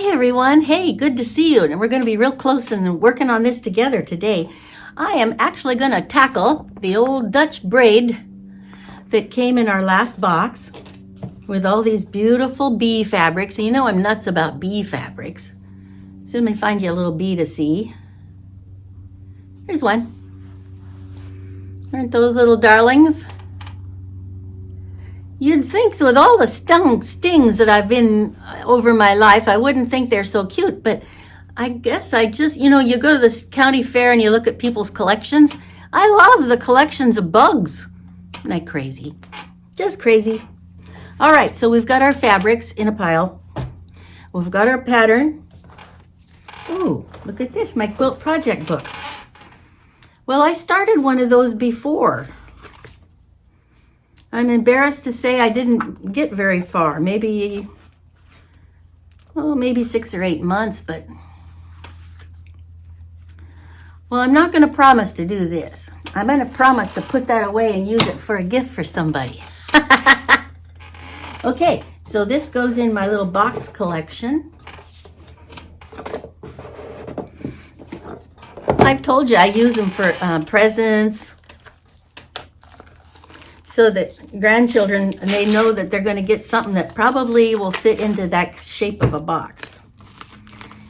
Hi everyone. Hey, good to see you. And we're going to be real close and working on this together today. I am actually going to tackle the old Dutch braid that came in our last box with all these beautiful bee fabrics. And you know I'm nuts about bee fabrics. So let me find you a little bee to see. Here's one. Aren't those little darlings? You'd think with all the stings that I've been over my life, I wouldn't think they're so cute, but I guess I just, you go to the county fair and you look at people's collections. I love the collections of bugs. Isn't that crazy? Just crazy. All right, so we've got our fabrics in a pile. We've got our pattern. Ooh, look at this, my quilt project book. Well, I started one of those before. I'm embarrassed to say I didn't get very far. Maybe 6 or 8 months, but... Well, I'm not going to promise to do this. I'm going to promise to put that away and use it for a gift for somebody. Okay, so this goes in my little box collection. I've told you I use them for presents, so that grandchildren, they know that they're going to get something that probably will fit into that shape of a box.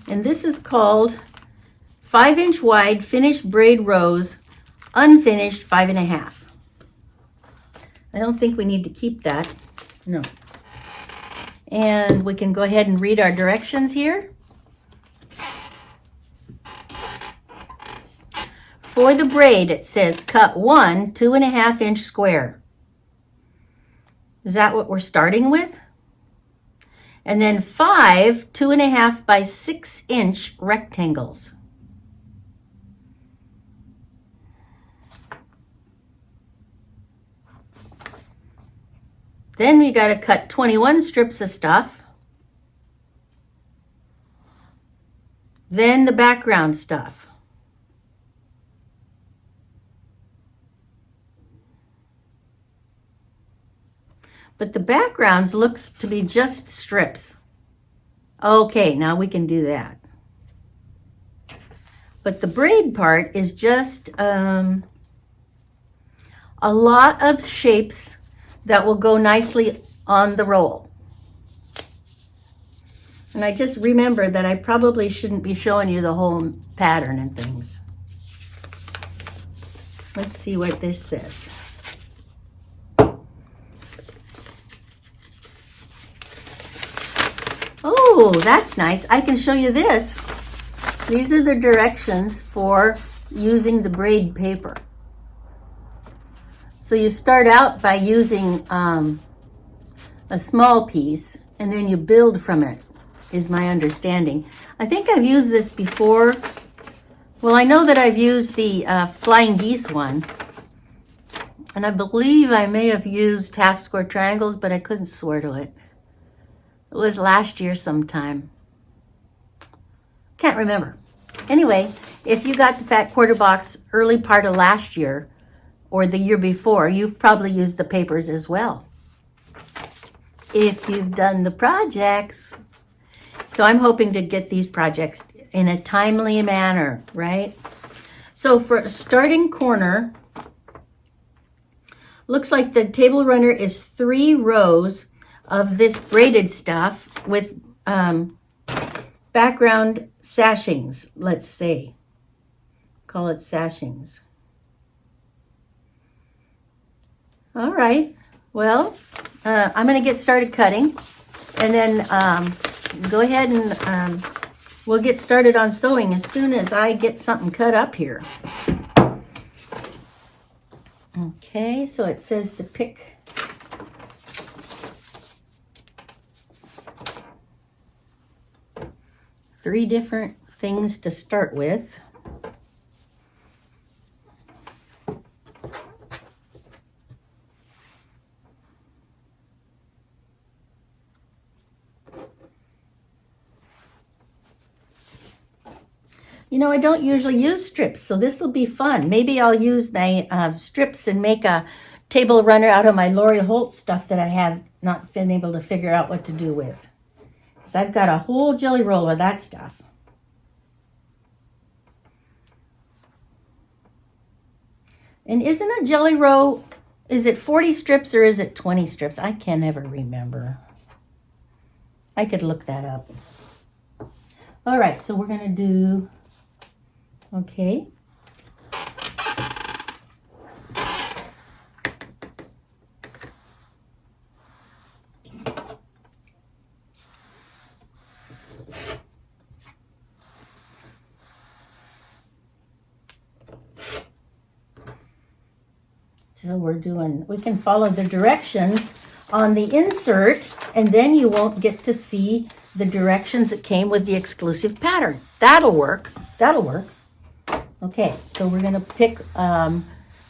And this is called 5-inch wide finished braid rose, unfinished 5.5. I don't think we need to keep that. No. And we can go ahead and read our directions here. For the braid, it says cut 1 2.5-inch square. Is that what we're starting with? And then 5 2.5 by 6-inch rectangles. Then we got to cut 21 strips of stuff. Then the background stuff. But the backgrounds looks to be just strips. Okay, now we can do that. But the braid part is just a lot of shapes that will go nicely on the roll. And I just remember that I probably shouldn't be showing you the whole pattern and things. Let's see what this says. Oh, that's nice. I can show you this. These are the directions for using the braid paper. So you start out by using a small piece, and then you build from it, is my understanding. I think I've used this before. Well, I know that I've used the flying geese one, and I believe I may have used half square triangles, but I couldn't swear to it. It was last year sometime. Can't remember. Anyway, if you got the fat quarter box early part of last year or the year before, you've probably used the papers as well, if you've done the projects. So I'm hoping to get these projects in a timely manner, right? So for a starting corner, looks like the table runner is 3 rows of this braided stuff with background sashings, let's say. Call it sashings. All right, well, I'm going to get started cutting, and then go ahead and we'll get started on sewing as soon as I get something cut up here. Okay, so it says to pick three different things to start with. You know, I don't usually use strips, so this will be fun. Maybe I'll use my strips and make a table runner out of my Lori Holt stuff that I have not been able to figure out what to do with. because I've got a whole jelly roll of that stuff. And isn't a jelly roll, is it 40 strips or is it 20 strips? I can never remember. I could look that up. All right, so we're going to do, okay. So we can follow the directions on the insert, and then you won't get to see the directions that came with the exclusive pattern. That'll work. That'll work. Okay, so we're going to pick a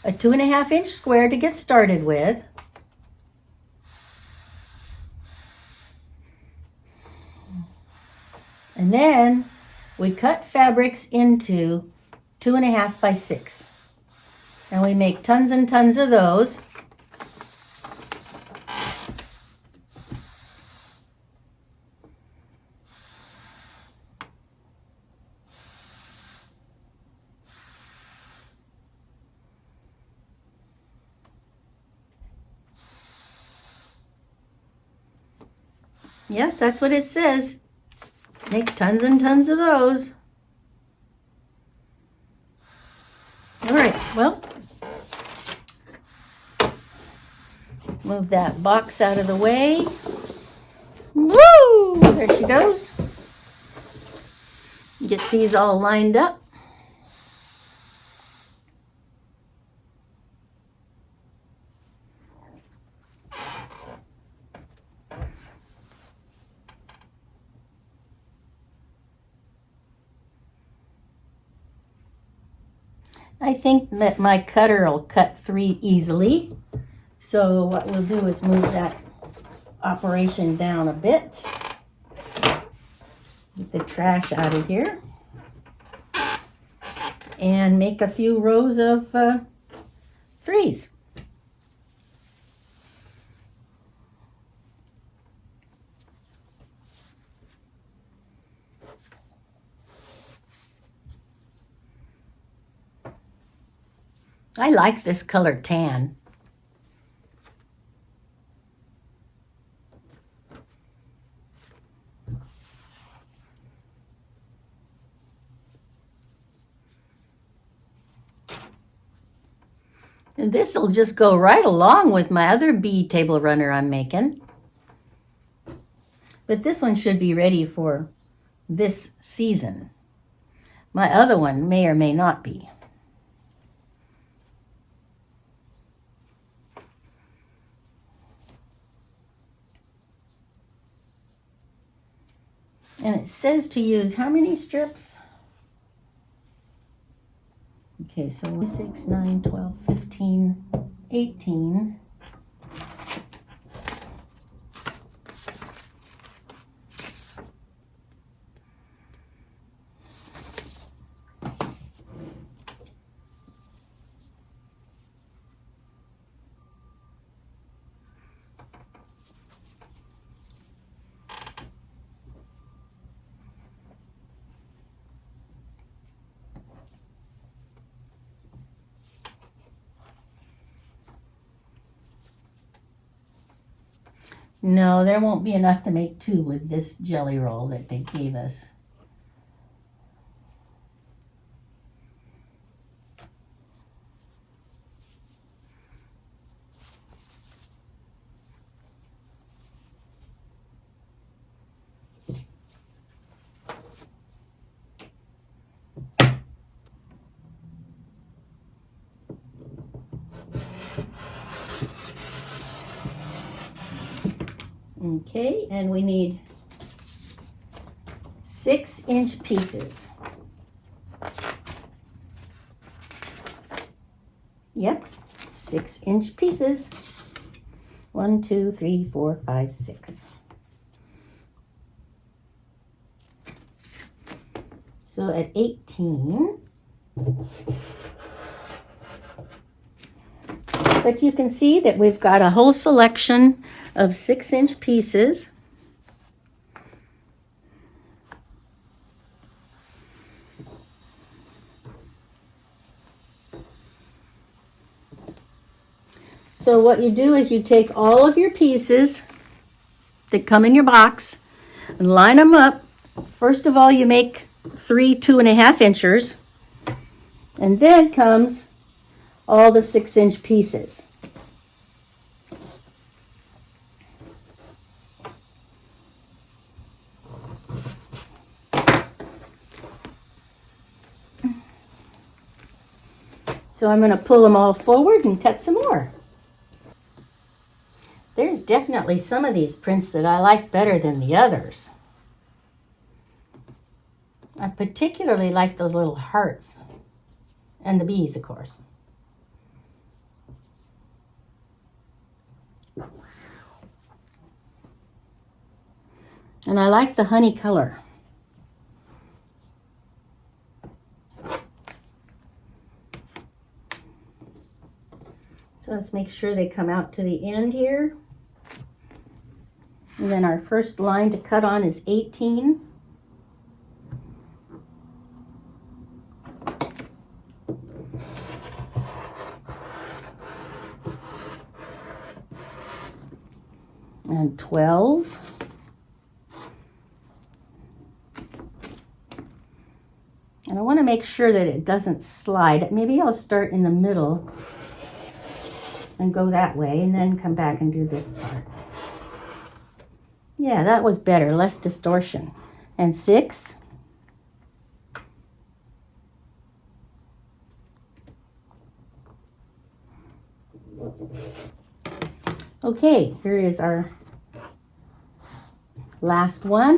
2.5 inch square to get started with. And then we cut fabrics into 2.5 by 6. And we make tons and tons of those. Yes, that's what it says. Make tons and tons of those. All right, well, move that box out of the way. Woo! There she goes. Get these all lined up. I think that my cutter will cut 3 easily. So what we'll do is move that operation down a bit. Get the trash out of here. And make a few rows of 3s. I like this color tan. And this will just go right along with my other bead table runner I'm making. But this one should be ready for this season. My other one may or may not be. And it says to use how many strips? Okay, so 6, 9, 12, 15, 18. No, there won't be enough to make 2 with this jelly roll that they gave us. Okay, and we need 6-inch pieces. Yep, 6-inch pieces. 1, 2, 3, 4, 5, 6. So at 18. But you can see that we've got a whole selection of 6-inch pieces. So what you do is you take all of your pieces that come in your box and line them up. First of all, you make 3 2.5 inchers, and then comes all the 6-inch pieces. So I'm going to pull them all forward and cut some more. There's definitely some of these prints that I like better than the others. I particularly like those little hearts and the bees, of course. And I like the honey color. So let's make sure they come out to the end here. And then our first line to cut on is 18. And 12. And I want to make sure that it doesn't slide. Maybe I'll start in the middle and go that way and then come back and do this part. Yeah, that was better, less distortion. And 6. Okay, here is our last one.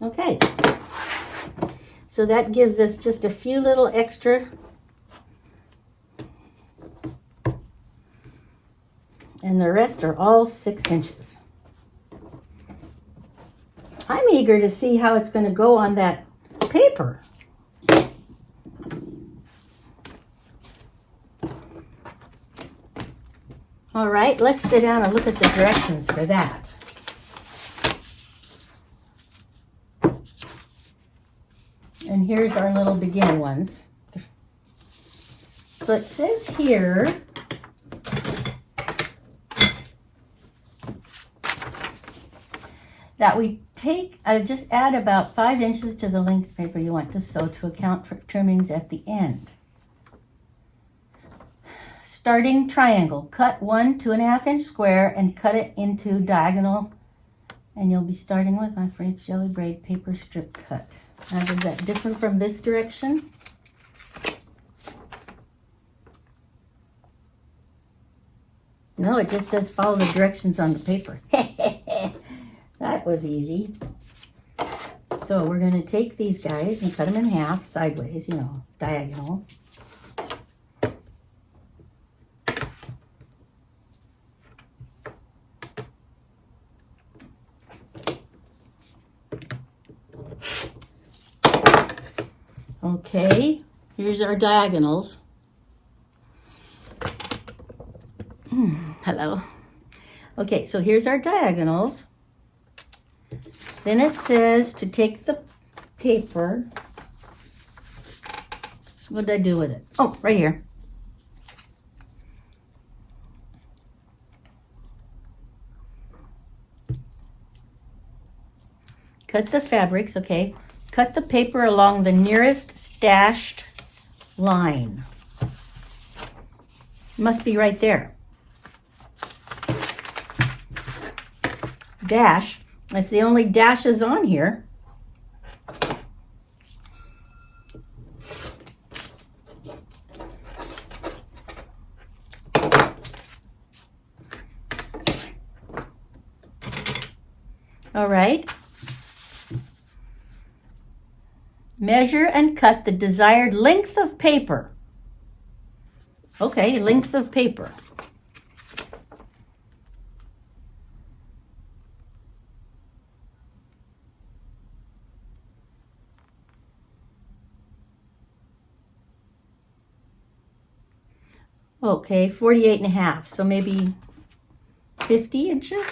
Okay, so that gives us just a few little extra, and the rest are all 6 inches. I'm eager to see how it's going to go on that paper. All right, let's sit down and look at the directions for that. And here's our little beginner ones. So it says here that we just add about 5 inches to the length of paper you want to sew to account for trimmings at the end. Starting triangle, cut 1 2.5 inch square and cut it into diagonal, and you'll be starting with my French jelly braid paper strip cut. Now, is that different from this direction? No, it just says follow the directions on the paper. That was easy. So we're going to take these guys and cut them in half, sideways, you know, diagonal. Okay, here's our diagonals. Hello. Okay, so here's our diagonals. Then it says to take the paper. What did I do with it? Oh, right here. Cut the fabrics, okay. Cut the paper along the nearest stashed line. Must be right there. Dash. That's the only dashes on here. All right. Measure and cut the desired length of paper. Okay, length of paper. Okay, 48.5, so maybe 50 inches.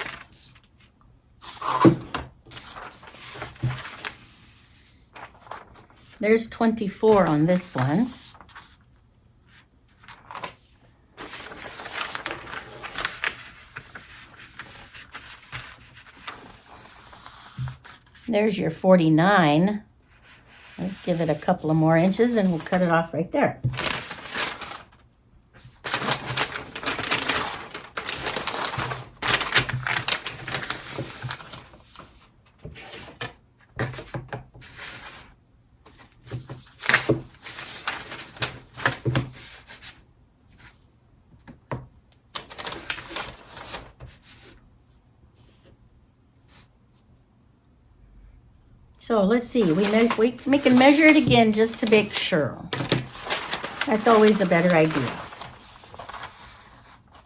There's 24 on this one. There's your 49. Let's give it a couple of more inches and we'll cut it off right there. So let's see, we can measure it again just to make sure. That's always a better idea.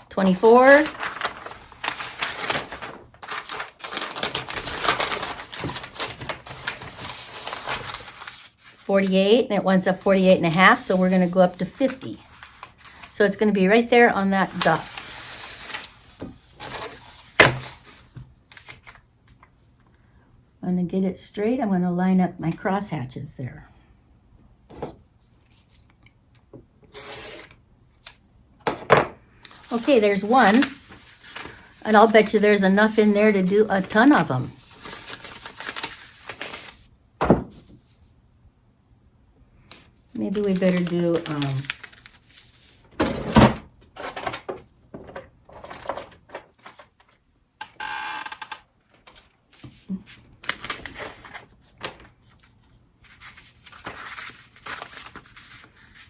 24. 48, and it wants a 48 and a half, so we're going to go up to 50. So it's going to be right there on that dot. I'm going to get it straight. I'm going to line up my cross hatches there. Okay, there's one. And I'll bet you there's enough in there to do a ton of them. Maybe we better do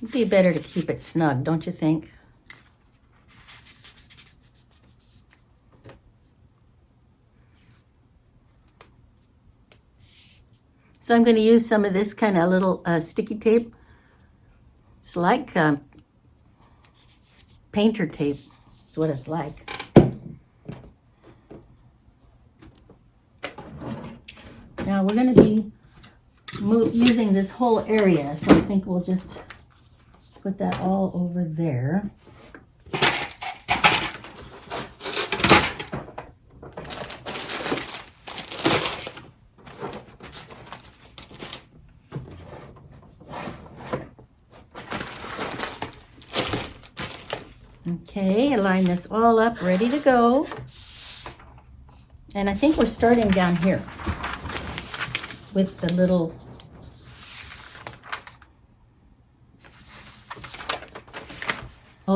it'd be better to keep it snug, don't you think? So I'm going to use some of this kind of little sticky tape. It's like painter tape. That's what it's like. Now we're going to be using this whole area, so I think we'll just put that all over there. Okay, line this all up, ready to go. And I think we're starting down here with the little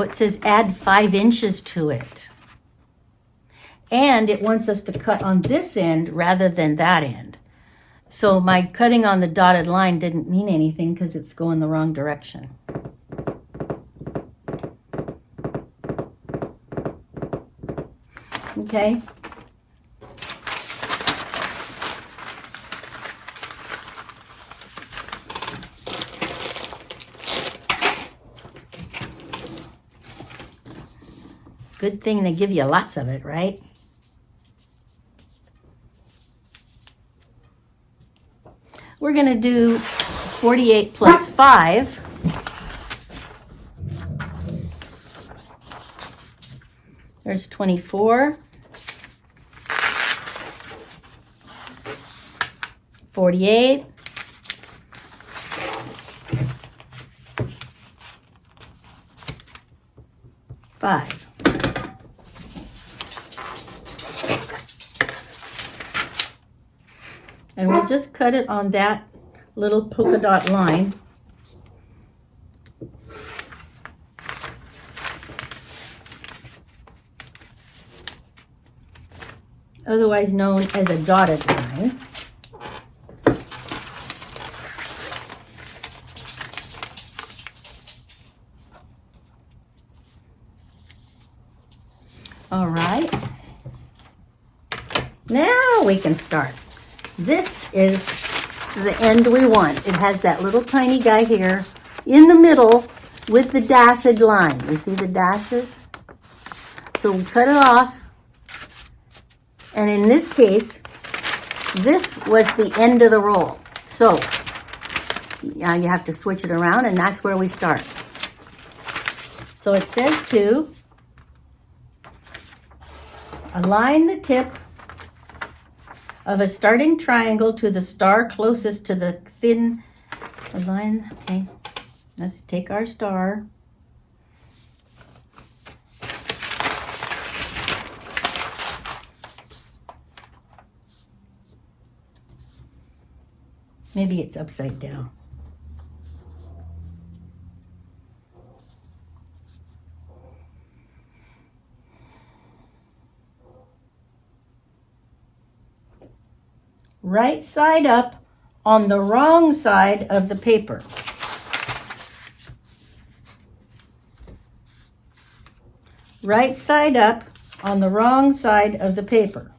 it says add 5 inches to it. And it wants us to cut on this end rather than that end. So my cutting on the dotted line didn't mean anything because it's going the wrong direction. Okay. Good thing they give you lots of it, right? We're going to do 48 plus 5. There's 24. 48. 5. And we'll just cut it on that little polka dot line. Otherwise known as a dotted line. All right. Now we can start. This is the end we want. It has that little tiny guy here in the middle with the dashed line. You see the dashes? So we cut it off. And in this case, this was the end of the roll. So now you have to switch it around, and that's where we start. So it says to align the tip of a starting triangle to the star closest to the thin A line, okay. Let's take our star. Maybe it's upside down. Right side up on the wrong side of the paper. Right side up on the wrong side of the paper.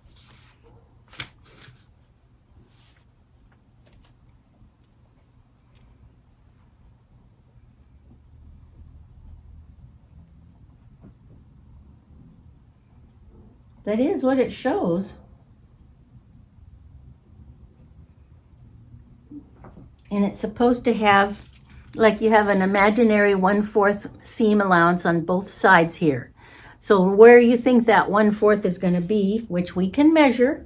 That is what it shows. And it's supposed to have, like you have an imaginary 1/4 seam allowance on both sides here. So where you think that 1/4 is going to be, which we can measure.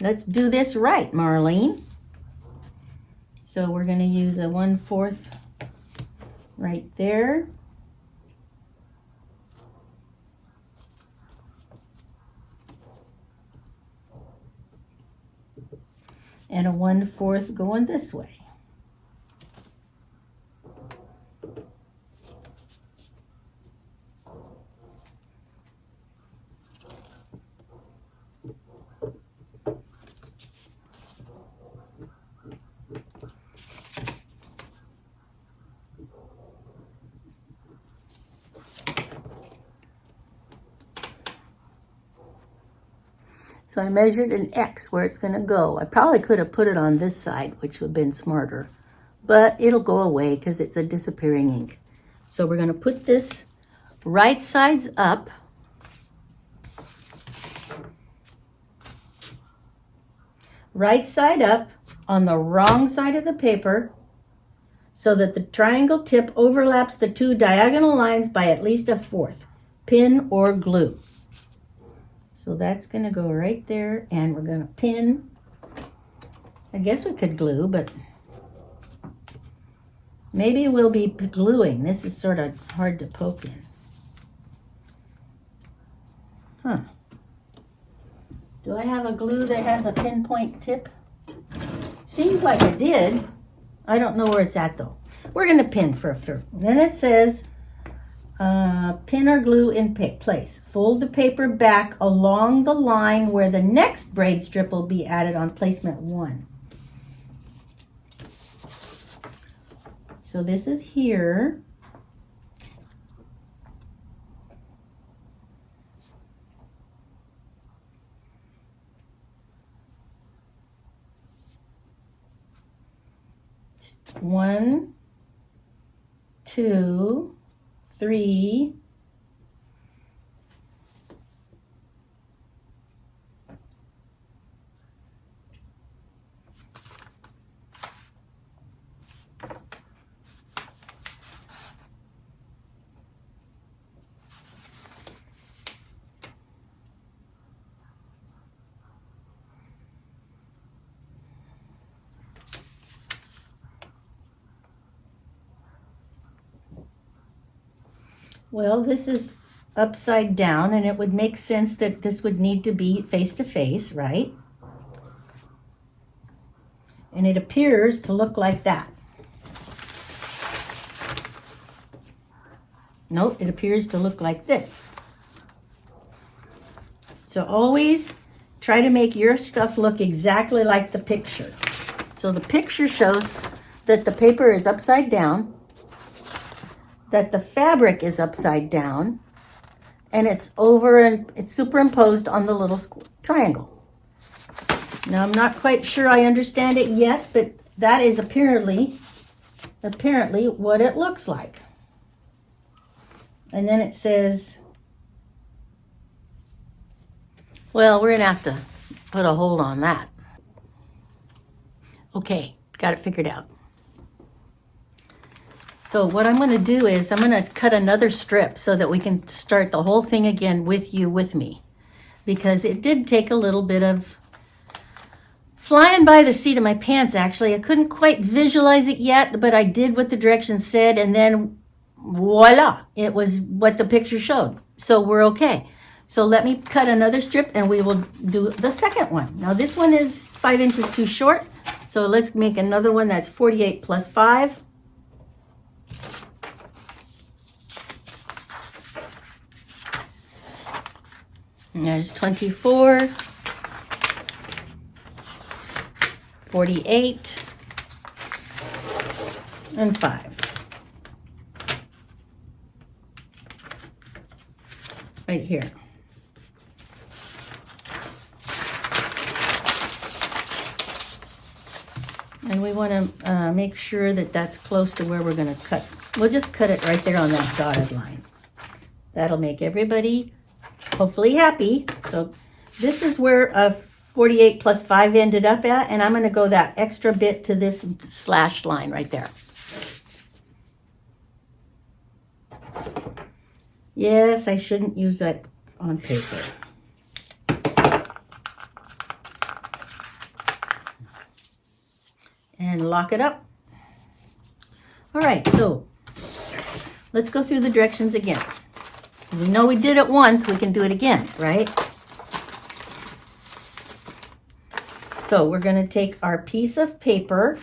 Let's do this right, Marlene. So we're going to use a 1/4 right there. And a 1/4 going this way. So I measured an X where it's going to go. I probably could have put it on this side, which would have been smarter, but it'll go away because it's a disappearing ink. So we're going to put this right sides up. Right side up on the wrong side of the paper so that the triangle tip overlaps the two diagonal lines by at least 1/4. Pin or glue. So that's going to go right there, and we're going to pin. I guess we could glue, but maybe we'll be gluing. This is sort of hard to poke in. Huh. Do I have a glue that has a pinpoint tip? Seems like I did. I don't know where it's at, though. We're going to pin for a third. Then it says, pin or glue in place. Fold the paper back along the line where the next braid strip will be added on placement 1. So this is here. One, 2, 3. Well, this is upside down, and it would make sense that this would need to be face to face, right? And it appears to look like that. Nope, it appears to look like this. So always try to make your stuff look exactly like the picture. So the picture shows that the paper is upside down, that the fabric is upside down, and it's over and it's superimposed on the little triangle. Now I'm not quite sure I understand it yet, but that is apparently what it looks like. And then it says, well, we're gonna have to put a hold on that. Okay, got it figured out. So what I'm going to do is I'm going to cut another strip so that we can start the whole thing again with you with me. because it did take a little bit of flying by the seat of my pants, actually. I couldn't quite visualize it yet, but I did what the directions said, and then voila, it was what the picture showed. So we're okay. So let me cut another strip and we will do the second one. Now this one is 5 inches too short, so let's make another one that's 48 plus 5. And there's 24, 48, and 5. Right here. And we want to make sure that that's close to where we're going to cut. We'll just cut it right there on that dotted line. That'll make everybody hopefully happy. So this is where 48 plus 5 ended up at, and I'm going to go that extra bit to this slash line right there. Yes, I shouldn't use that on paper. And lock it up. All right, so let's go through the directions again. We know we did it once, we can do it again, right? So we're going to take our piece of paper,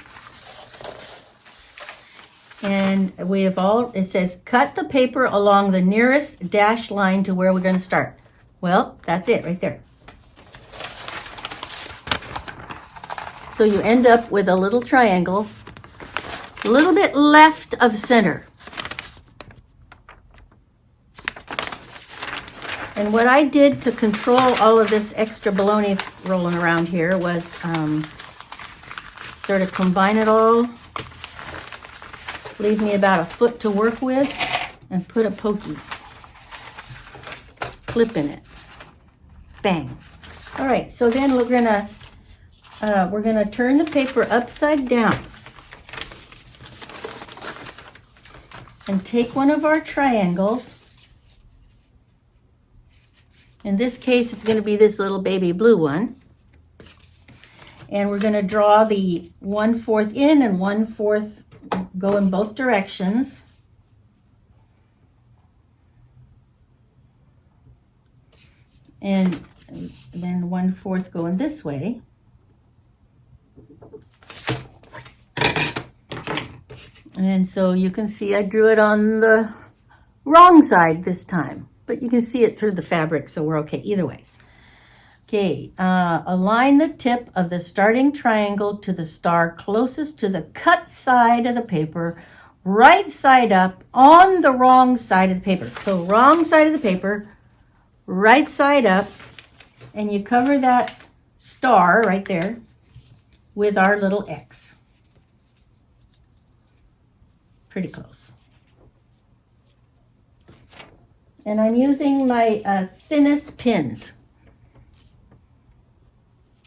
and we have it says cut the paper along the nearest dashed line to where we're going to start. Well, that's it right there. So you end up with a little triangle, a little bit left of center. And what I did to control all of this extra baloney rolling around here was sort of combine it all, leave me about a foot to work with, and put a pokey clip in it. Bang. All right, so then we're gonna turn the paper upside down and take one of our triangles. In this case, it's going to be this little baby blue one. And we're going to draw the 1/4 in and 1/4 go in both directions. And then 1/4 going this way. And so you can see I drew it on the wrong side this time, but you can see it through the fabric, so we're okay either way. Okay, align the tip of the starting triangle to the star closest to the cut side of the paper, right side up on the wrong side of the paper. So wrong side of the paper, right side up, and you cover that star right there with our little X. Pretty close. And I'm using my thinnest pins.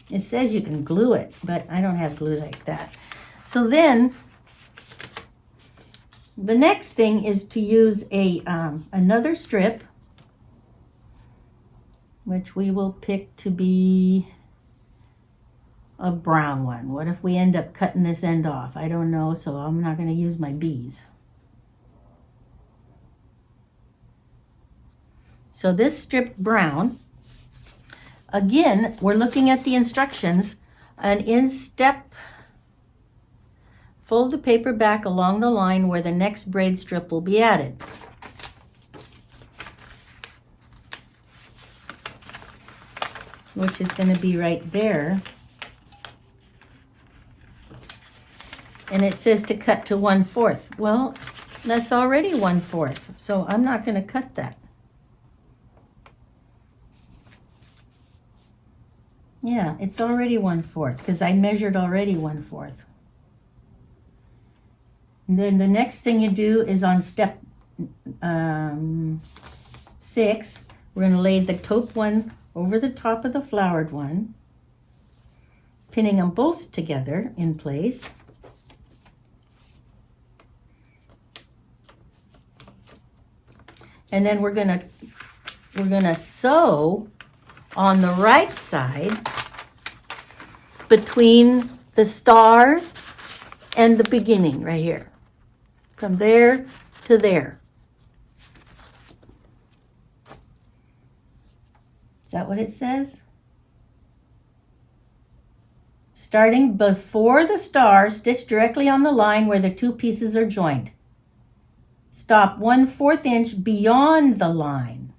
It says you can glue it, but I don't have glue like that. So then, the next thing is to use another strip, which we will pick to be a brown one. What if we end up cutting this end off? I don't know, so I'm not going to use my bees. So this strip brown, again, we're looking at the instructions, and in step, fold the paper back along the line where the next braid strip will be added. Which is going to be right there. And it says to cut to 1/4. Well, that's already 1/4, so I'm not going to cut that. Yeah, it's already 1/4 because I measured already 1/4. And then the next thing you do is on step 6, we're going to lay the taupe one over the top of the flowered one, pinning them both together in place. And then we're gonna sew on the right side between the star and the beginning right here. From there to there. Is that what it says? Starting before the star, stitch directly on the line where the two pieces are joined. Stop 1/4 inch beyond the line.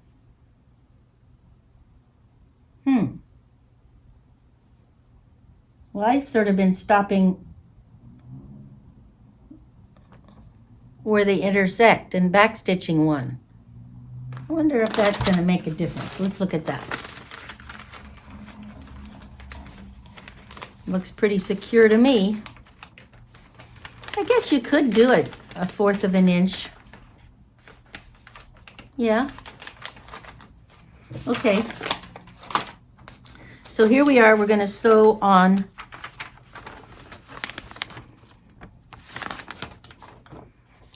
Well, I've sort of been stopping where they intersect and backstitching one. I wonder if that's going to make a difference. Let's look at that. Looks pretty secure to me. I guess you could do it 1/4 of an inch. Yeah. Okay. So here we are. We're going to sew on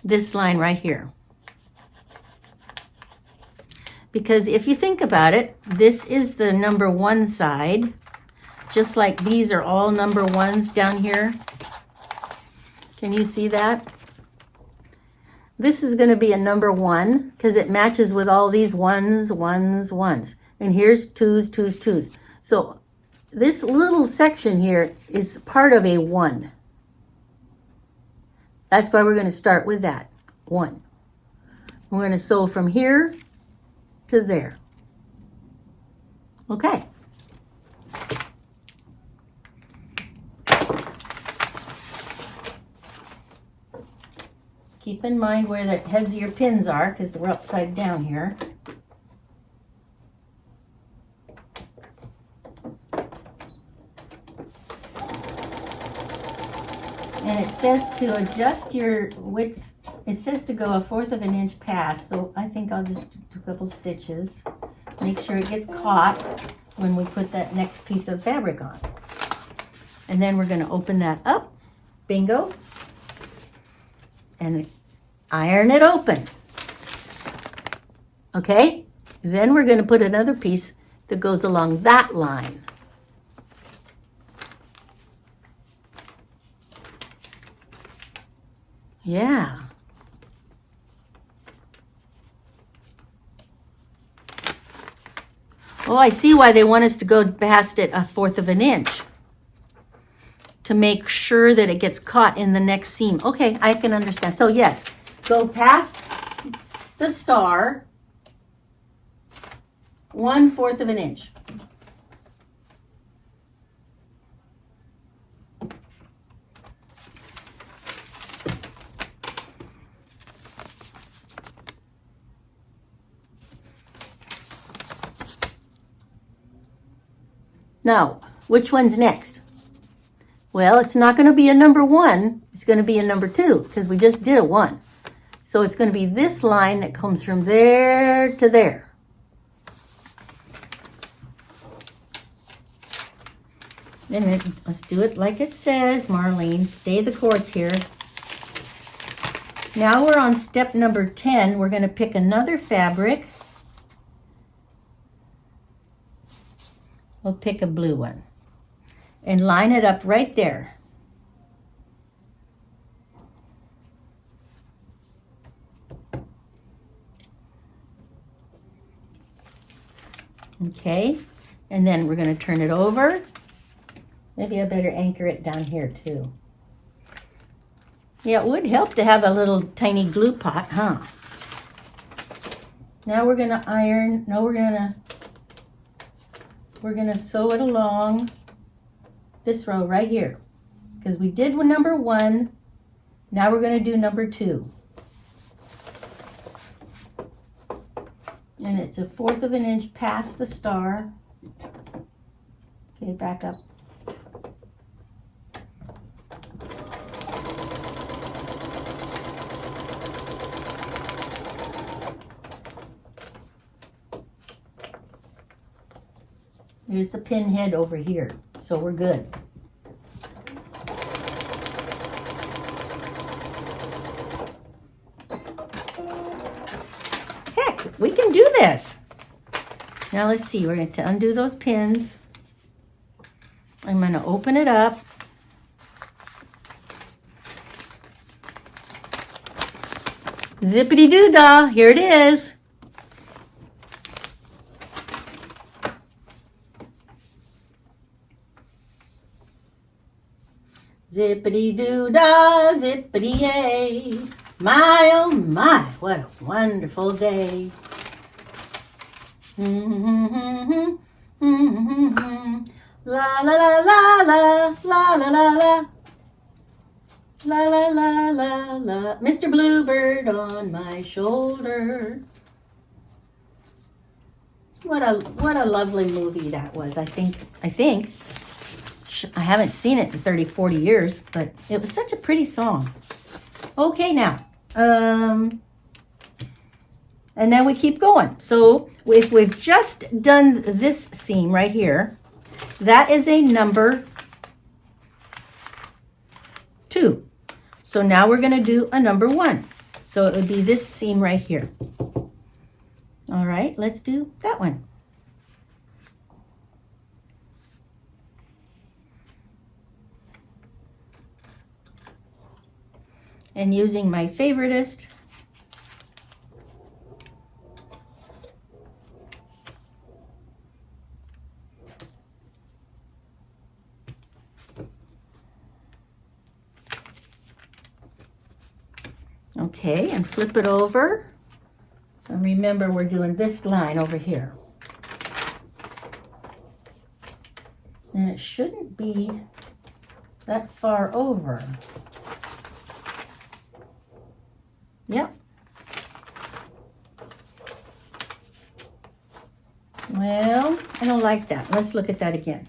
this line right here. Because if you think about it, this is the number 1 side. Just like these are all number 1s down here. Can you see that? This is going to be a number 1 because it matches with all these 1s, 1s, 1s. And here's 2s, 2s, 2s. So this little section here is part of a 1. That's why we're going to start with that, 1. We're going to sew from here to there. Okay. Keep in mind where the heads of your pins are because we're upside down here. And it says to adjust your width, it says to go 1/4 of an inch past, so I think I'll just do a couple stitches. Make sure it gets caught when we put that next piece of fabric on. And then we're going to open that up, bingo, and iron it open. Okay? Then we're going to put another piece that goes along that line. Yeah. Oh, I see why they want us to go past it 1/4 of an inch. To make sure that it gets caught in the next seam. Okay, I can understand. So yes, go past the star 1/4 of an inch. Now, which one's next? Well, it's not going to be a number 1. It's going to be a number 2 because we just did a 1. So it's going to be this line that comes from there to there. Then let's do it like it says, Marlene. Stay the course here. Now we're on step number 10. We're going to pick another fabric. We'll pick a blue one and line it up right there. Okay, and then we're going to turn it over. Maybe I better anchor it down here too. Yeah, it would help to have a little tiny glue pot, huh? Now we're going to iron. No, we're going to sew it along this row right here because we did with number 1. Now we're going to do number 2. And it's 1/4 of an inch past the star. Okay, back up. Here's the pin head over here, so we're good. Heck, we can do this. Now let's see, we're going to undo those pins. I'm going to open it up. Zippity-doo-dah, here it is. Zippity-doo-dah, zippity-yay. My, oh my, what a wonderful day. La la la la la, la la la la. La la la la la. Mr. Bluebird on my shoulder. What a lovely movie that was. I think I haven't seen it in 30, 40 years, but it was such a pretty song. Okay, now, and then we keep going. So if we've just done this seam right here, that is a number 2. So now we're going to do a number 1. So it would be this seam right here. All right, let's do that one. And using my favoritist, okay, and flip it over. And remember, we're doing this line over here. And it shouldn't be that far over. Yep. Well, I don't like that. Let's look at that again.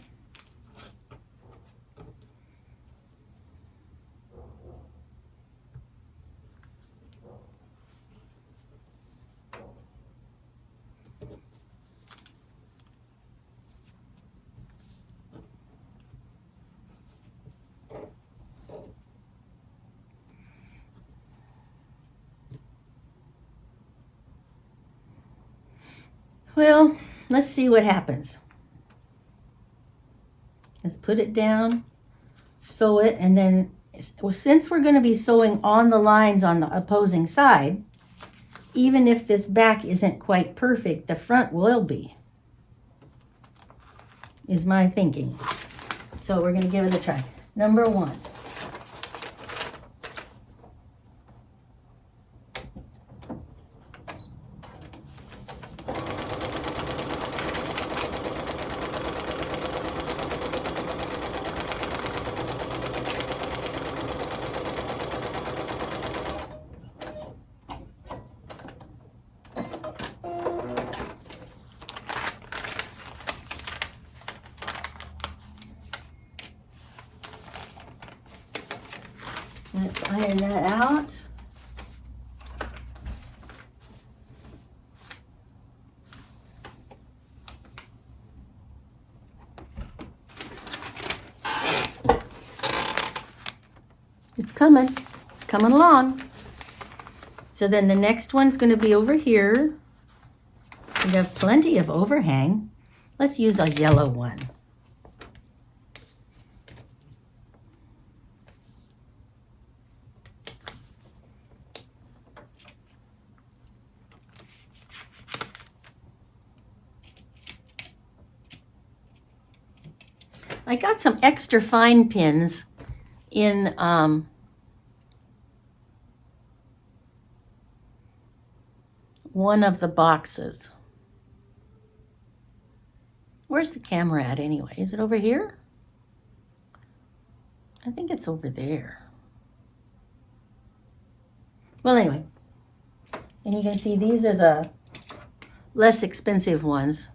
Well, let's see what happens. Let's put it down, sew it, and then since we're going to be sewing on the lines on the opposing side, even if this back isn't quite perfect, the front will be, is my thinking. So we're going to give it a try. Number 1. Let's iron that out. It's coming. It's coming along. So then the next one's going to be over here. We have plenty of overhang. Let's use a yellow one. I got some extra fine pins in one of the boxes. Where's the camera at anyway? Is it over here? I think it's over there. Well, anyway, and you can see these are the less expensive ones.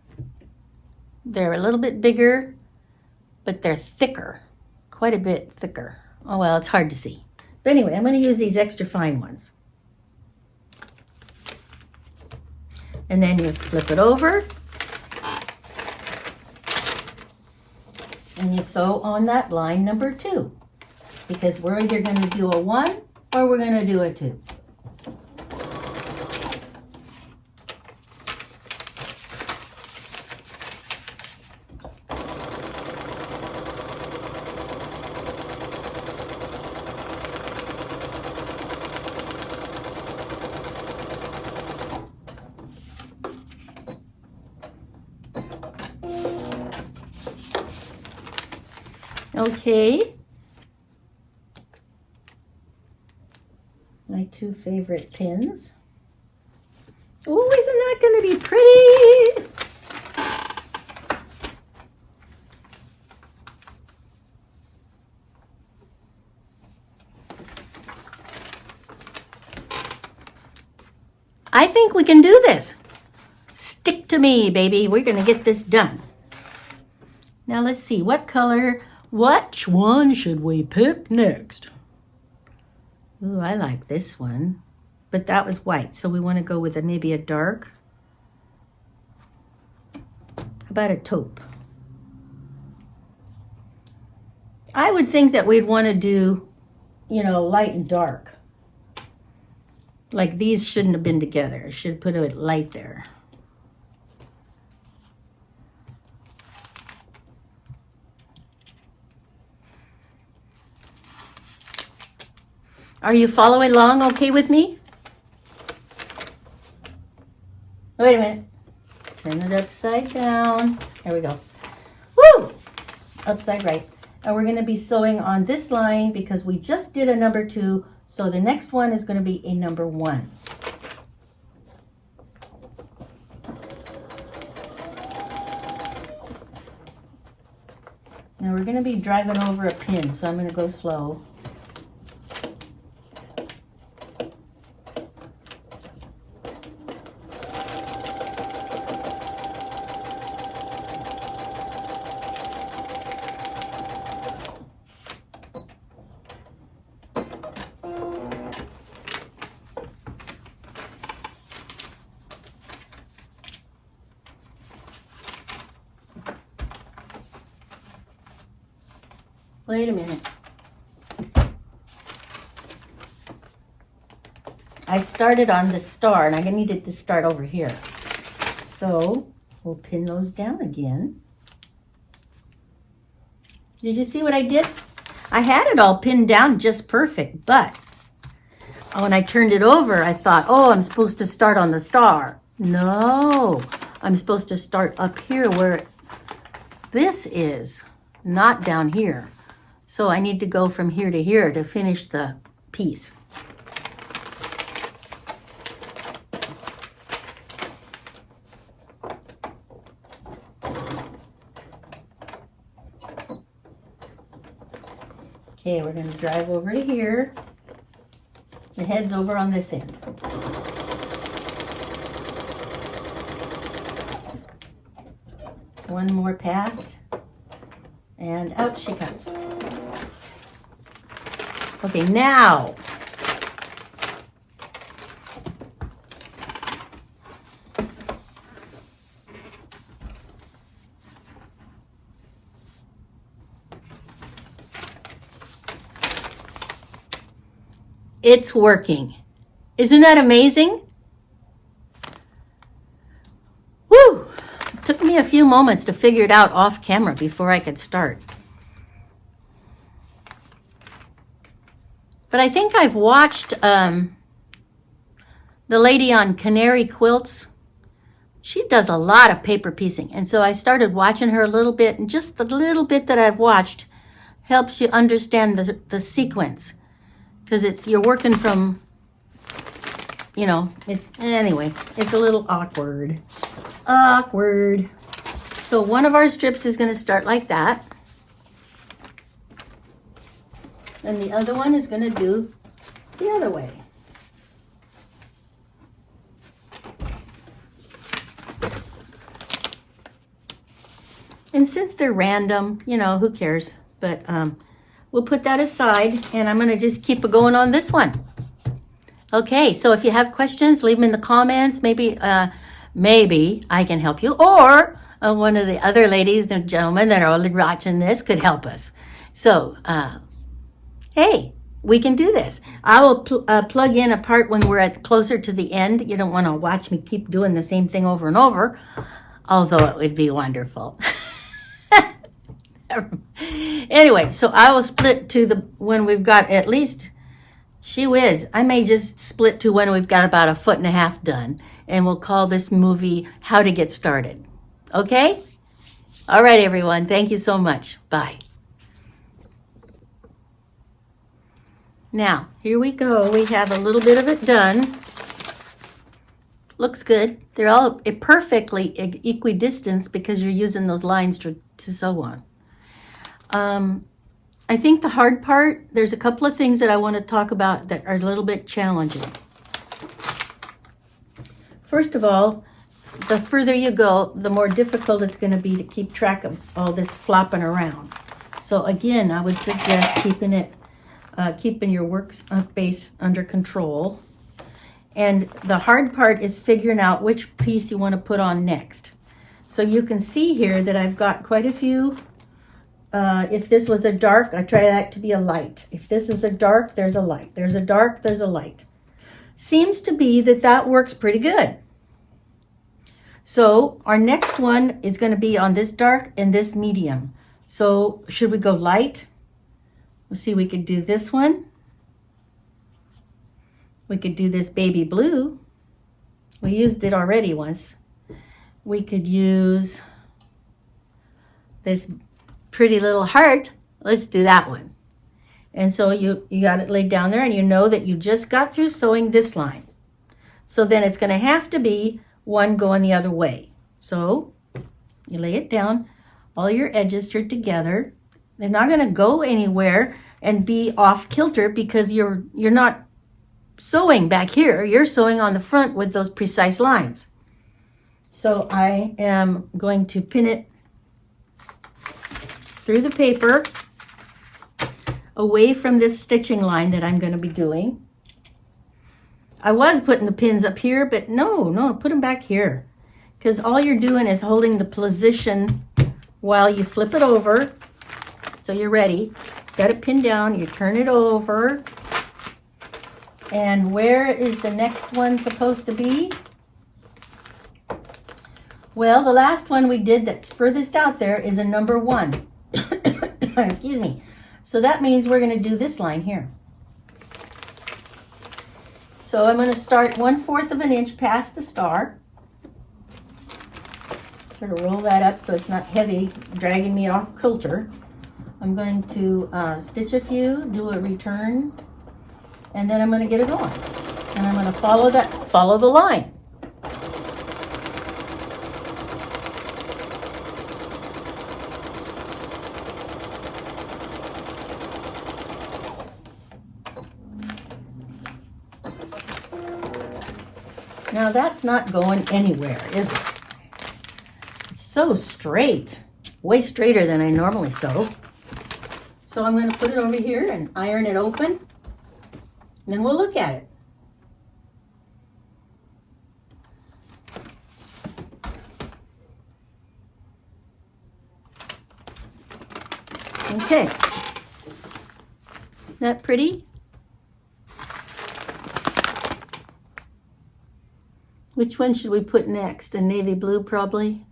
They're a little bit bigger, but they're thicker, quite a bit thicker. Oh, well, it's hard to see. But anyway, I'm going to use these extra fine ones. And then you flip it over. And you sew on that line number 2. Because we're either going to do a 1 or we're going to do a 2. Okay. My two favorite pins. Oh, isn't that going to be pretty? I think we can do this. Stick to me, baby. We're going to get this done. Now let's see, what color, which one should we pick next? Ooh, I like this one, but that was white, so we want to go with maybe a dark. How about a taupe? I would think that we'd want to do, you know, light and dark. Like these shouldn't have been together. I should put a light there. Are you following along okay with me? Wait a minute. Turn it upside down. There we go. Woo! Upside right. And we're going to be sewing on this line because we just did a number 2. So the next one is going to be a number 1. Now we're going to be driving over a pin, so I'm going to go slow. Wait a minute. I started on the star and I needed to start over here. So we'll pin those down again. Did you see what I did? I had it all pinned down just perfect, but when I turned it over, I thought, oh, I'm supposed to start on the star. No, I'm supposed to start up here where this is, not down here. So I need to go from here to here to finish the piece. Okay, we're going to drive over to here. The head's over on this end. One more past, and out she comes. Okay, now it's working. Isn't that amazing? Woo! It took me a few moments to figure it out off camera before I could start. But I think I've watched the lady on Canary Quilts. She does a lot of paper piecing. And so I started watching her a little bit. And just the little bit that I've watched helps you understand the sequence. Because you're working from, you know, anyway, it's a little awkward. Awkward. So one of our strips is going to start like that. And the other one is going to do the other way. And since they're random, you know, who cares? But we'll put that aside, and I'm going to just keep it going on this one. Okay, so if you have questions, leave them in the comments. Maybe I can help you. Or one of the other ladies and gentlemen that are watching this could help us. So, hey, we can do this. I will plug in a part when we're closer to the end. You don't want to watch me keep doing the same thing over and over, although it would be wonderful. Anyway, so I will split to when we've got at least, gee whiz, I may just split to when we've got about 1.5 feet done, and we'll call this movie How to Get Started. Okay? All right, everyone. Thank you so much. Bye. Now, here we go. We have a little bit of it done. Looks good. They're all perfectly equidistant because you're using those lines to sew on. I think the hard part, there's a couple of things that I want to talk about that are a little bit challenging. First of all, the further you go, the more difficult it's going to be to keep track of all this flopping around. So again, I would suggest keeping your workspace under control. And the hard part is figuring out which piece you want to put on next. So you can see here that I've got quite a few. If this was a dark, I try that to be a light. If this is a dark, there's a light. There's a dark, there's a light. Seems to be that works pretty good. So our next one is going to be on this dark and this medium. So should we go light? Let's see, we could do this one. We could do this baby blue. We used it already once. We could use this pretty little heart. Let's do that one. And so you got it laid down there and you know that you just got through sewing this line. So then it's going to have to be one going the other way. So you lay it down. All your edges are together. They're not going to go anywhere and be off kilter because you're not sewing back here. You're sewing on the front with those precise lines. So I am going to pin it through the paper away from this stitching line that I'm going to be doing. I was putting the pins up here, but no, put them back here. Because all you're doing is holding the position while you flip it over. So you're ready. Got it pinned down, you turn it over. And where is the next one supposed to be? Well, the last one we did that's furthest out there is a number 1. Excuse me. So that means we're going to do this line here. So I'm going to start 1/4 of an inch past the star. Try to roll that up so it's not heavy, dragging me off quilter. I'm going to stitch a few, do a return, and then I'm going to get it going. And I'm going to follow the line. Now that's not going anywhere, is it? It's so straight, way straighter than I normally sew. So I'm going to put it over here and iron it open, and then we'll look at it. Okay, isn't that pretty? Which one should we put next? A navy blue, probably?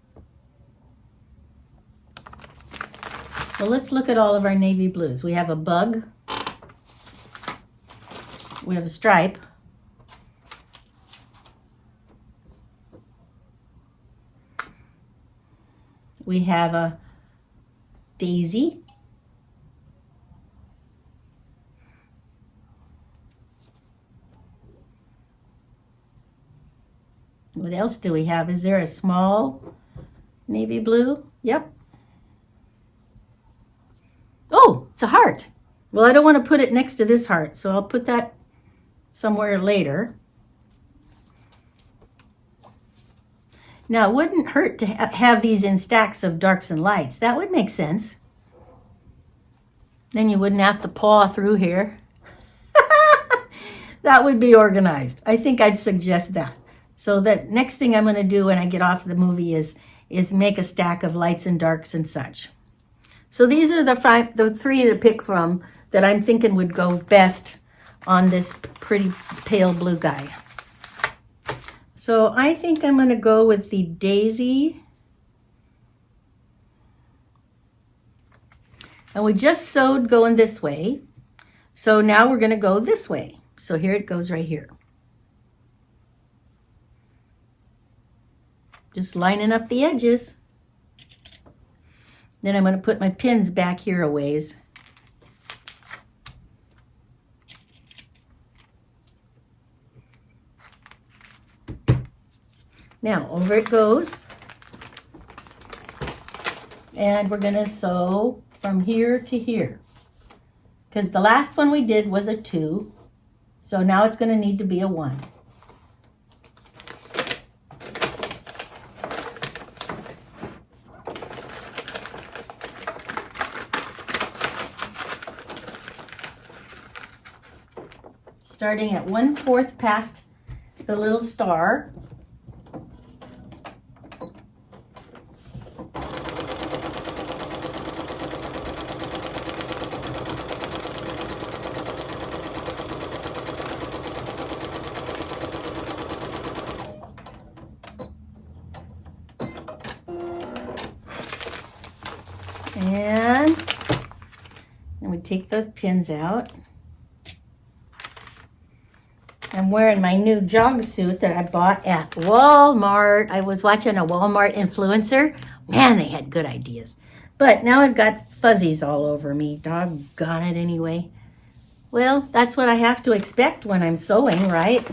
Well, let's look at all of our navy blues. We have a bug. We have a stripe. We have a daisy. What else do we have? Is there a small navy blue? Yep. Oh, it's a heart. Well, I don't want to put it next to this heart, so I'll put that somewhere later. Now, it wouldn't hurt to have these in stacks of darks and lights. That would make sense. Then you wouldn't have to paw through here. That would be organized. I think I'd suggest that. So the next thing I'm going to do when I get off the movie is make a stack of lights and darks and such. So these are the 3 to pick from that I'm thinking would go best on this pretty pale blue guy. So I think I'm going to go with the daisy. And we just sewed going this way. So now we're going to go this way. So here it goes right here. Just lining up the edges. Then I'm going to put my pins back here a ways. Now, over it goes. And we're gonna sew from here to here. Because the last one we did was a 2. So now it's gonna need to be a 1. Starting at 1/4 past the little star. And then we take the pins out. I'm wearing my new jog suit that I bought at Walmart. I was watching a Walmart influencer. Man, they had good ideas. But now I've got fuzzies all over me. Doggone it anyway. Well, that's what I have to expect when I'm sewing, right?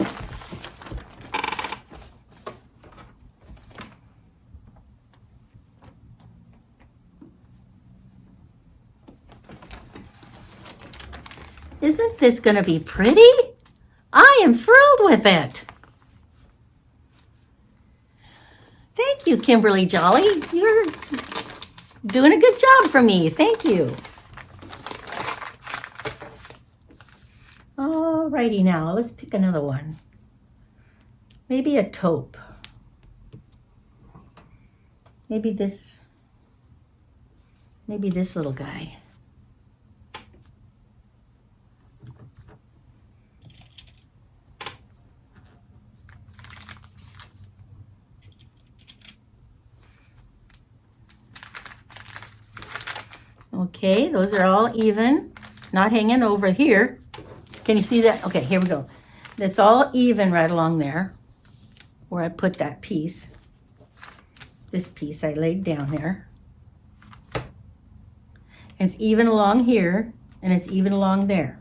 Isn't this going to be pretty? I am thrilled with it. Thank you, Kimberly Jolly. You're doing a good job for me. Thank you. Alrighty now, let's pick another one. Maybe a taupe. Maybe this little guy. Okay, those are all even, not hanging over here. Can you see that? Okay, here we go. It's all even right along there where I put that piece. This piece I laid down there. And it's even along here, and it's even along there.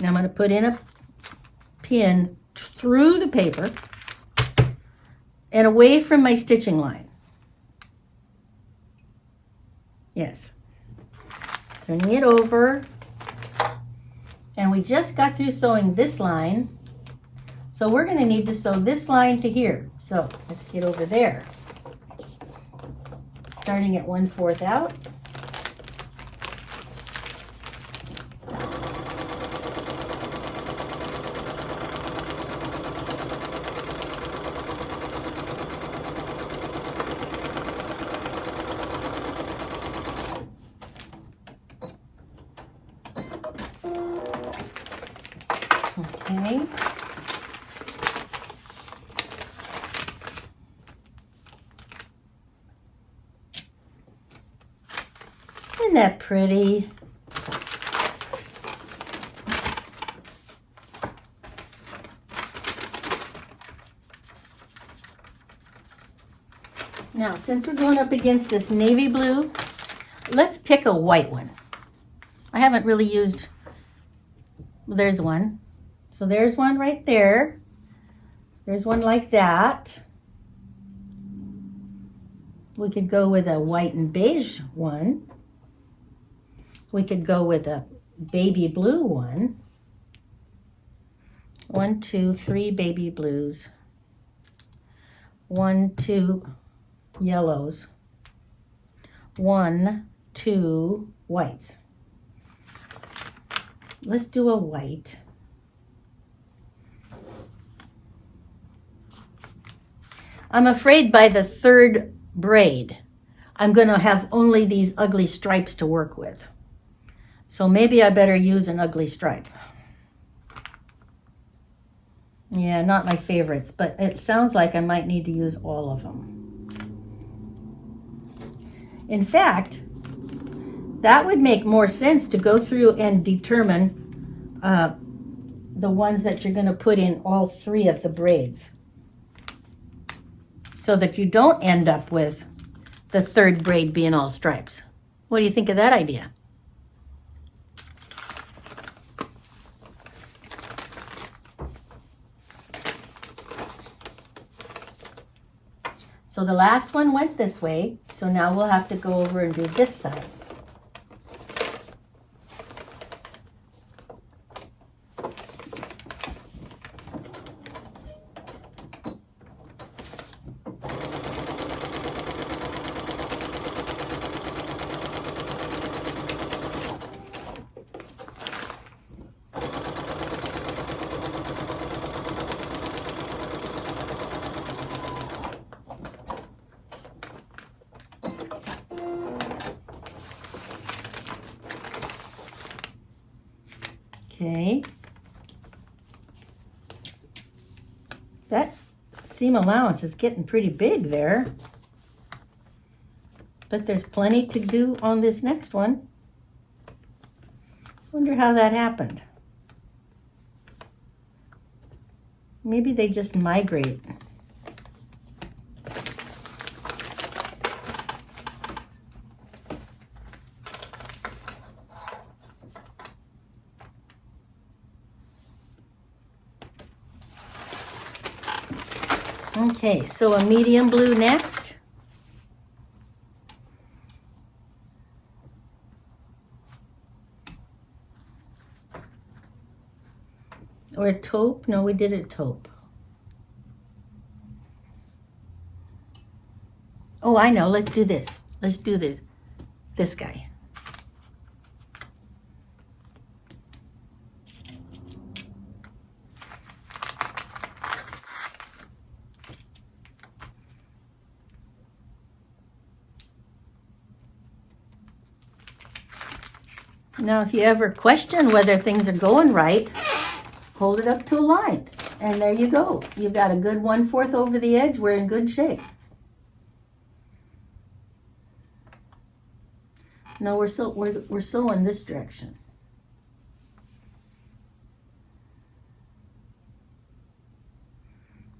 Now I'm going to put in a pin through the paper and away from my stitching line. Yes. Turning it over. And we just got through sewing this line. So we're going to need to sew this line to here. So let's get over there. Starting at 1/4 out. Okay. Isn't that pretty? Now, since we're going up against this navy blue, let's pick a white one. I haven't really used, well, there's one. So there's one right there. There's one like that. We could go with a white and beige one. We could go with a baby blue one. 1, 2, 3 baby blues. 1, 2 yellows. 1, 2 whites. Let's do a white. I'm afraid by the 3rd braid, I'm going to have only these ugly stripes to work with. So maybe I better use an ugly stripe. Yeah, not my favorites, but it sounds like I might need to use all of them. In fact, that would make more sense to go through and determine the ones that you're going to put in all 3 of the braids, so that you don't end up with the 3rd braid being all stripes. What do you think of that idea? So the last one went this way, so now we'll have to go over and do this side. Okay, that seam allowance is getting pretty big there, but there's plenty to do on this next one. Wonder how that happened. Maybe they just migrate. Okay, so a medium blue next. Or a taupe? No, we did a taupe. Oh, I know. Let's do this. Let's do this guy. Now, if you ever question whether things are going right, hold it up to a line. And there you go. You've got a good 1/4 over the edge. We're in good shape. No, we're sewing this direction.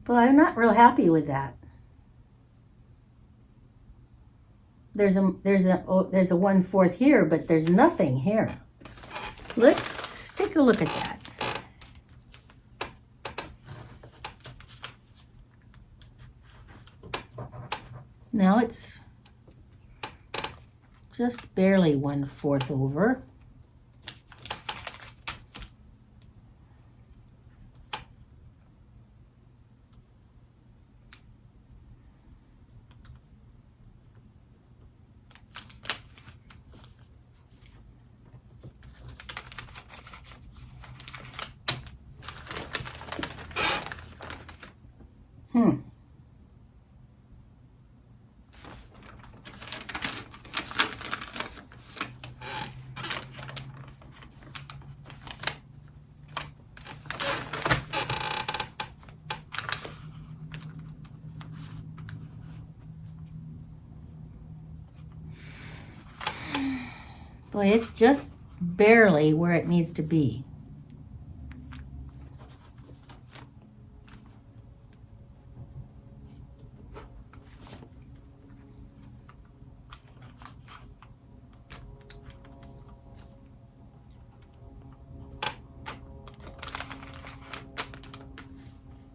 But I'm not real happy with that. There's a 1/4 here, but there's nothing here. Let's take a look at that. Now it's just barely 1/4 over. Boy, it's just barely where it needs to be.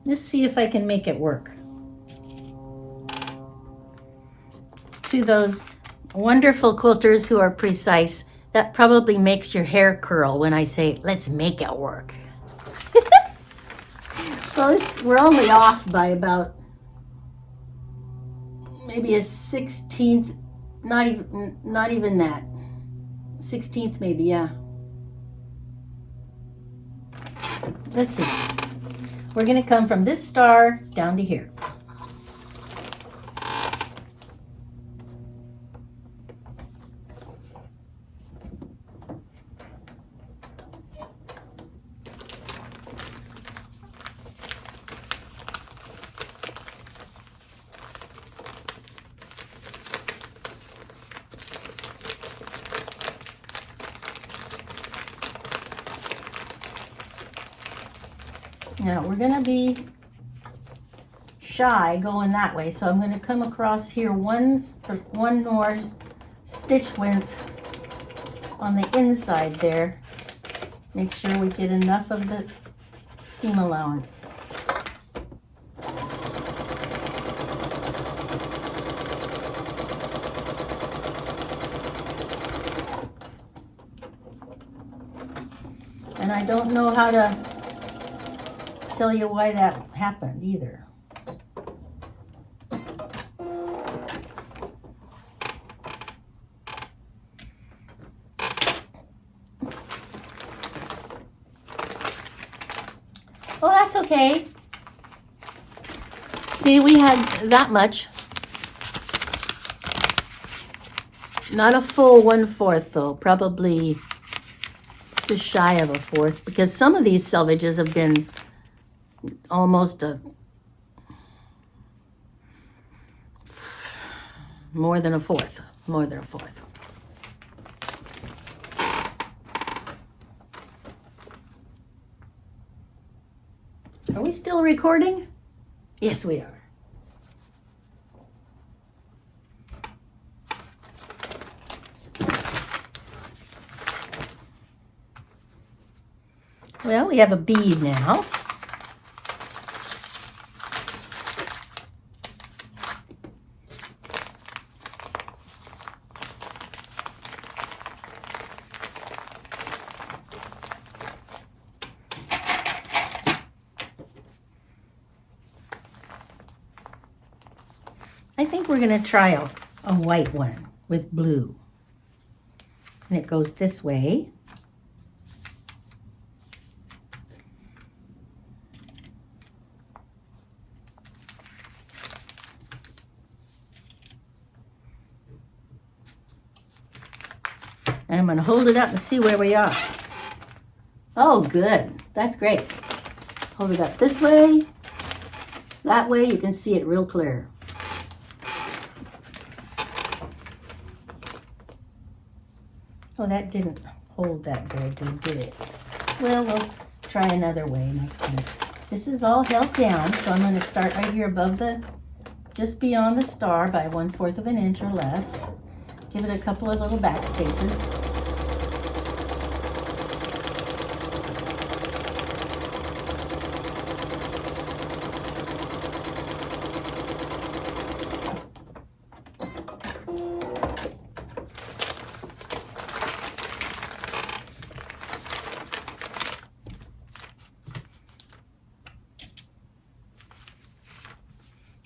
Let's see if I can make it work. To those wonderful quilters who are precise, that probably makes your hair curl when I say, let's make it work. Well, we're only off by about maybe a 1/16, not even that. 1/16 maybe, yeah. Let's see. We're gonna come from this star down to here. Now we're going to be shy going that way, so I'm going to come across here one more stitch width on the inside there. Make sure we get enough of the seam allowance. And I don't know how to tell you why that happened either. Oh, that's okay. See, we had that much. Not a full 1/4 though, probably just shy of a 1/4, because some of these selvages have been almost more than a 1/4, more than a 1/4. Are we still recording? Yes, we are. Well, we have a bead now. I think we're going to try a white one with blue. And it goes this way. And I'm going to hold it up and see where we are. Oh, good. That's great. Hold it up this way. That way you can see it real clear. Oh, that didn't hold that very good, did it? Well, we'll try another way next time. This is all held down, so I'm going to start right here above just beyond the star by 1/4 of an inch or less. Give it a couple of little back spaces.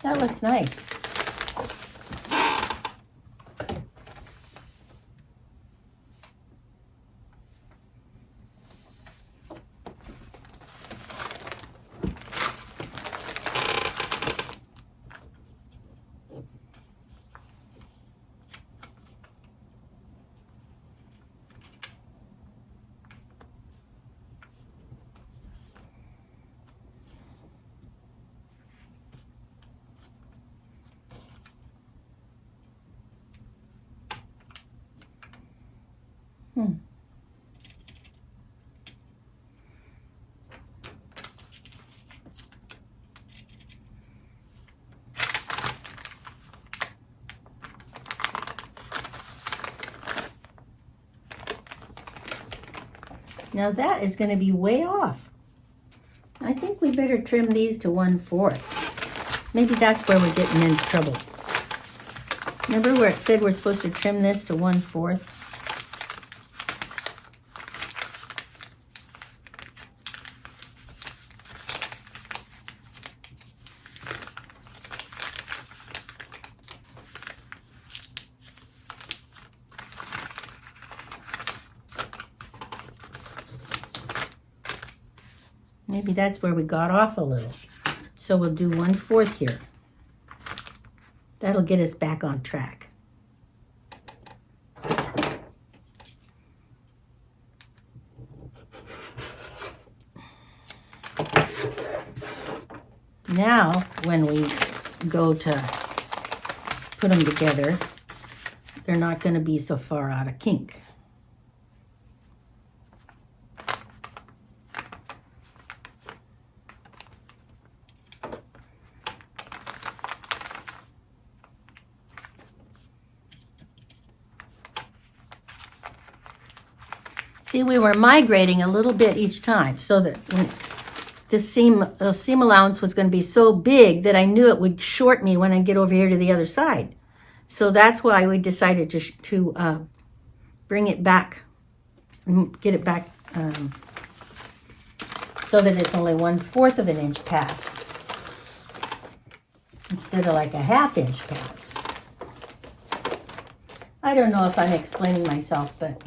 That looks nice. Now that is going to be way off. I think we better trim these to 1/4. Maybe that's where we're getting into trouble. Remember where it said we're supposed to trim this to 1/4? Maybe that's where we got off a little. So we'll do 1/4 here. That'll get us back on track. Now, when we go to put them together, they're not going to be so far out of kink. See, we were migrating a little bit each time so that when this seam allowance was going to be so big that I knew it would short me when I get over here to the other side. So that's why we decided to bring it back, get it back so that it's only 1/4 of an inch past instead of like a 1/2 inch past. I don't know if I'm explaining myself, but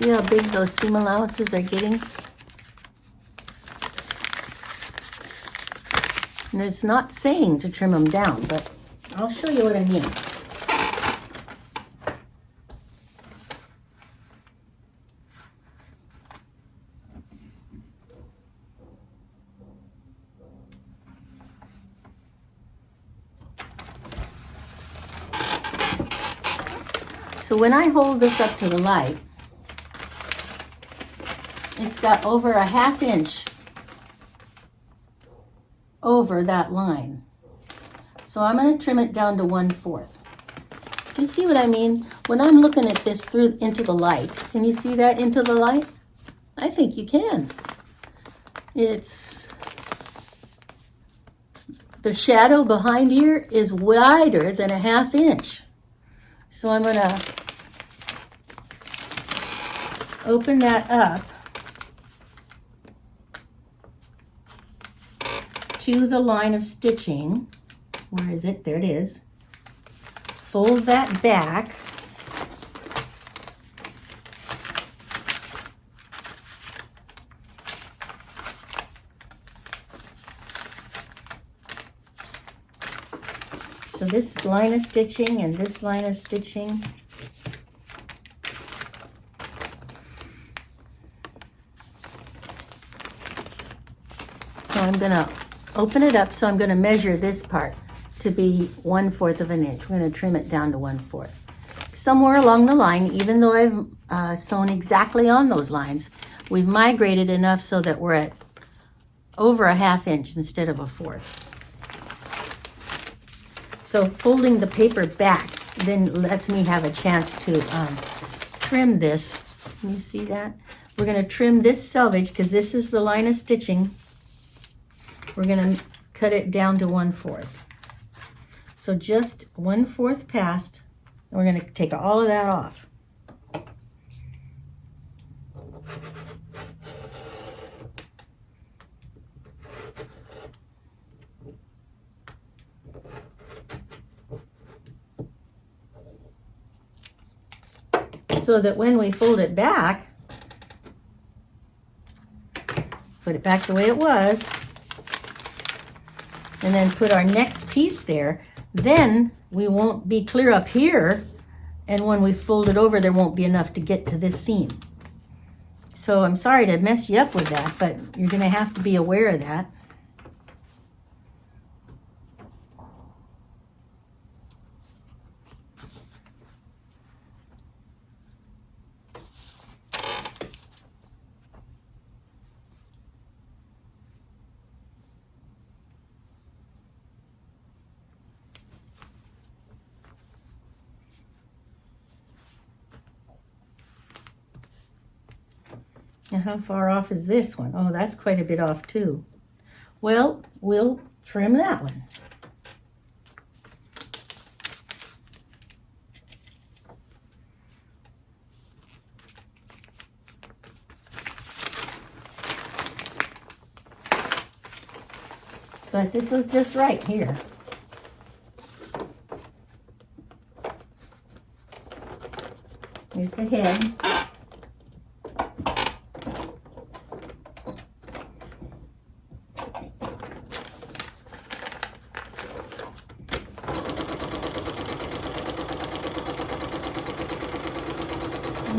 see how big those seam allowances are getting? And it's not saying to trim them down, but I'll show you what I mean. So when I hold this up to the light, it's got over a 1/2 inch over that line. So I'm going to trim it down to 1/4. Do you see what I mean? When I'm looking at this through into the light, can you see that into the light? I think you can. It's the shadow behind here is wider than a 1/2 inch. So I'm going to open that up to the line of stitching. Where is it? There it is. Fold that back. So this line of stitching and this line of stitching. So I'm going to open it up, so I'm going to measure this part to be 1/4 of an inch. We're going to trim it down to 1/4. Somewhere along the line, even though I've sewn exactly on those lines, we've migrated enough so that we're at over a 1/2 inch instead of a 1/4. So folding the paper back then lets me have a chance to trim this. Can you see that? We're going to trim this selvage because this is the line of stitching. We're going to cut it down to 1/4. So just 1/4 past, and we're going to take all of that off. So that when we fold it back, put it back the way it was, and then put our next piece there, then we won't be clear up here, and when we fold it over, there won't be enough to get to this seam. So I'm sorry to mess you up with that, but you're going to have to be aware of that. Now, how far off is this one? Oh, that's quite a bit off too. Well, we'll trim that one. But this was just right here. Here's the head.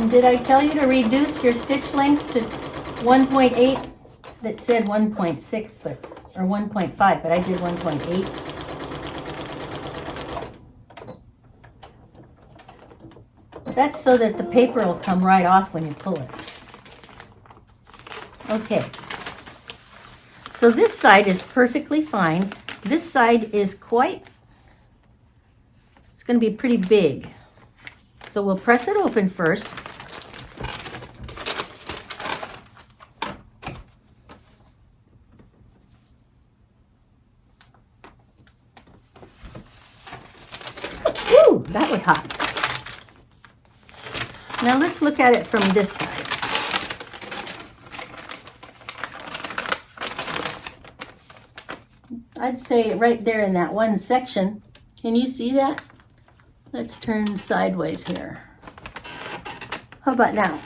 Did I tell you to reduce your stitch length to 1.8? That said 1.6, but or 1.5, but I did 1.8. That's so that the paper will come right off when you pull it. Okay. So this side is perfectly fine. This side is quite, it's going to be pretty big. So we'll press it open first. Ooh, that was hot. Now let's look at it from this side. I'd say right there in that one section. Can you see that? Let's turn sideways here. How about now?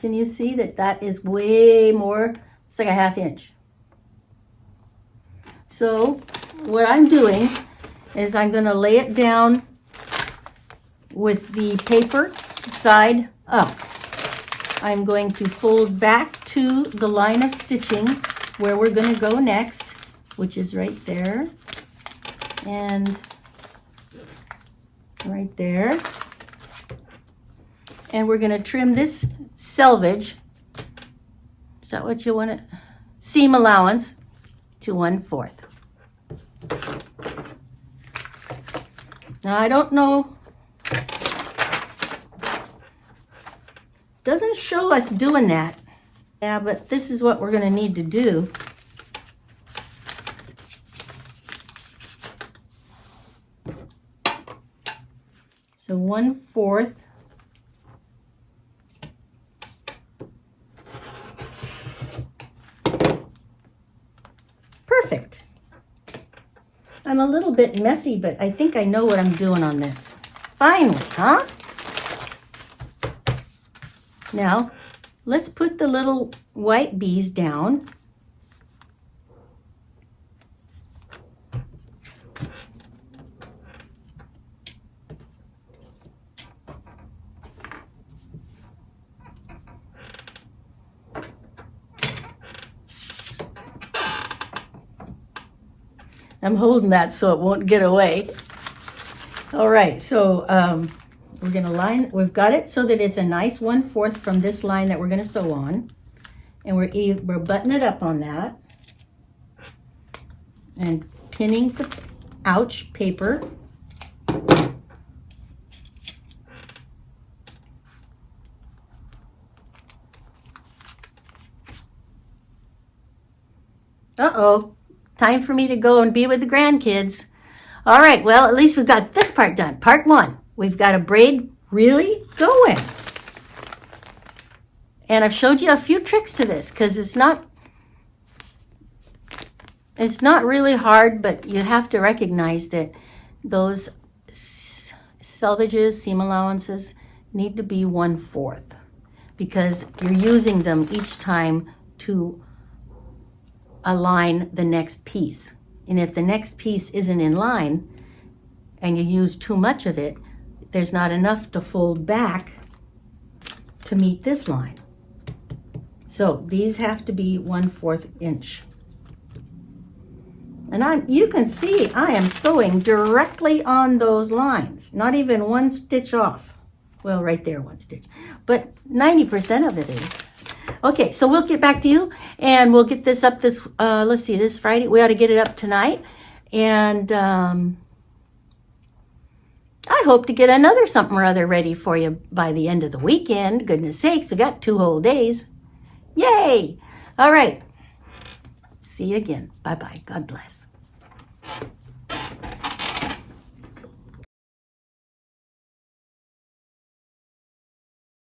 Can you see that that is way more? It's like a 1/2 inch. So what I'm doing is I'm going to lay it down with the paper side up. I'm going to fold back to the line of stitching where we're going to go next, which is right there and right there. And we're going to trim this selvage, is that what you want it? Seam allowance to 1/4. Now I don't know, doesn't show us doing that. Yeah, but this is what we're going to need to do. So 1/4. Perfect. I'm a little bit messy, but I think I know what I'm doing on this. Finally, huh? Now, let's put the little white bees down. I'm holding that so it won't get away. All right, so we're gonna line, we've got it so that it's a nice 1/4 from this line that we're gonna sew on. And we're buttoning it up on that. And pinning the ouch paper. Uh-oh. Time for me to go and be with the grandkids. All right, well, at least we've got this part done. Part 1. We've got a braid really going. And I've showed you a few tricks to this because it's not really hard, but you have to recognize that those selvages, seam allowances, need to be 1/4 because you're using them each time to align the next piece. And if the next piece isn't in line and you use too much of it, there's not enough to fold back to meet this line. So these have to be 1/4 inch. And you can see I am sewing directly on those lines, not even one stitch off. Well, right there, one stitch, but 90% of it is. Okay, so we'll get back to you and we'll get this up this, let's see, this Friday. We ought to get it up tonight. And I hope to get another something or other ready for you by the end of the weekend. Goodness sakes, I got 2 whole days. Yay! All right. See you again. Bye-bye. God bless.